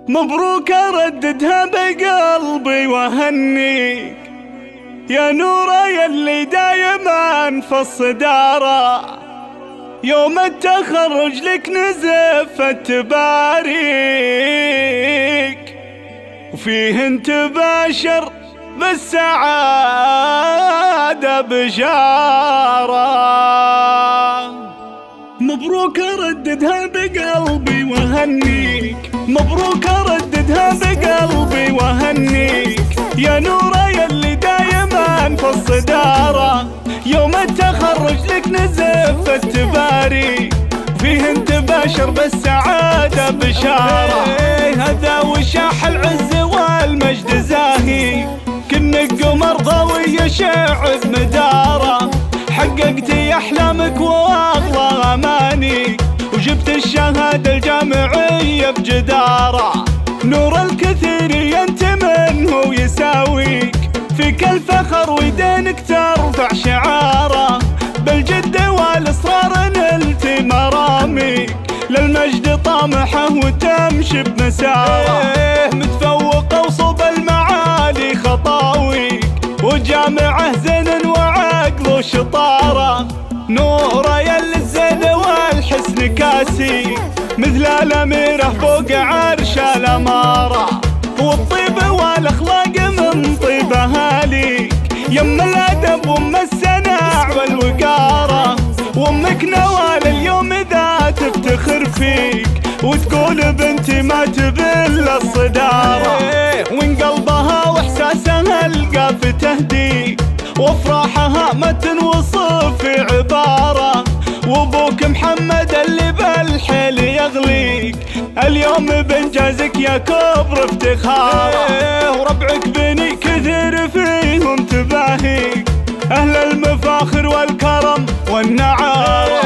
مبروك ارددها بقلبي واهنيك يا نورة يلي دايما في الصدارة، يوم التخرج لك نزفت تباريك وفيه انت باشر بالسعادة بشارة. مبروك ارددها بقلبي واهنيك، مبروك ارددها بقلبي واهنيك يا نورة يلي دايما في الصدارة، يوم التخرج لك نزفت تباريك فيه انت باشر بالسعادة بشارة. هذا وشاح العز والمجد زاهي، كنك قمر ضوي يشع بمداره، حققتي احلامك واغلى امانيك وجبت الشهادة الجامعية بجدارة. نور الكثير انت منه يساويك، فيك الفخر ويدينك ترفع شعاره، بالجد والاصرار نلت مراميك للمجد طامحه وتمشي بمساره. متفوقه وصوب المعالي خطاويك وجامعه زين وعقل وشطاره. نوره يلي الزين والحسن كاسي مثل الاميره فوق عرش الاماره، والطيب والاخلاق من طيبها ليك يم الادب وام السناع والوقاره. وامك نوال اليوم ذا تفتخر فيك وتقول بنتي ما تبل الصداره، وان قلبها واحساسها القى في تهديك وافراحها ما تنوصف في عباره. وابوك محمد اللي بالحيل يغليك اليوم بانجازك يا كبر افتخاره، وربعك بني كثير فيهم تباهيك اهل المفاخر والكرم والنعاره.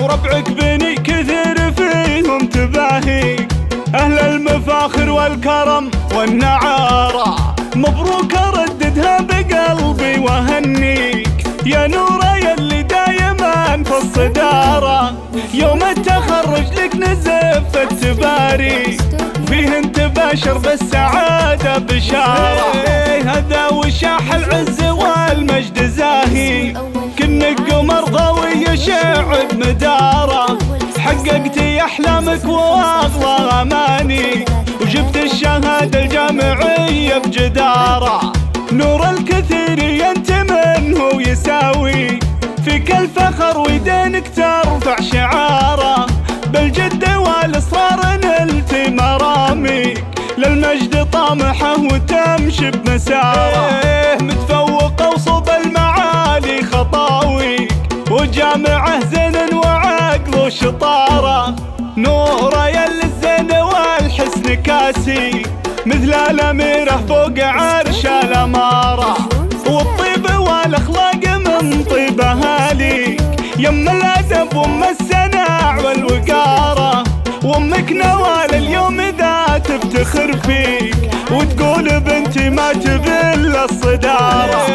وربعك بني كثير فيهم تباهيك اهل المفاخر والكرم والنعاره. مبروك ارددها بقلبي واهنيك يا نورة يلي دايما في الصدارة، يوم التخرج لك نزفت تباريك فيه انت باشر بالسعادة بشارة. هذا وشاح العز والمجد زاهي، كنك قمر ضوي يشع بمداره، حققتي احلامك واغلى امانيك وجبت الشهادة الجامعية بجدارة. نور الكثير انت منه يساويك، فيك الفخر ويدينك ترفع شعاره، بالجد والاصرار نلت مراميك للمجد طامحه وتمشي بمساره. متفوقه وصوب المعالي خطاويك وجامعه زين وعقل وشطاره. نوره يلي الزين والحسن كاسي مثل الاميره فوق عرش الاماره، والطيب والاخلاق من طيبها ليك يم الادب وام السناع والوقاره. وامك نوال اليوم ذا تفتخر فيك وتقول بنتي ما تبل الصداره،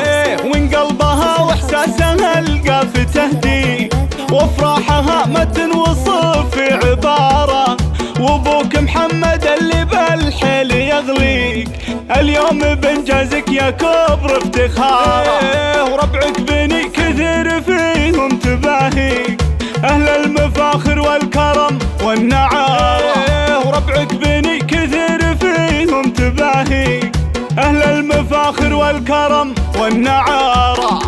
وان قلبها واحساسها القى في تهديك وافراحها ما تنوصف في عباره. وابوك محمد اللي بالحيل يغليك اليوم بانجازك يا كبر افتخاره، وربعك بني كثير فيهم تباهيك اهل المفاخر والكرم والنعاره. وربعك بني كثير فيهم تباهيك اهل المفاخر والكرم والنعاره.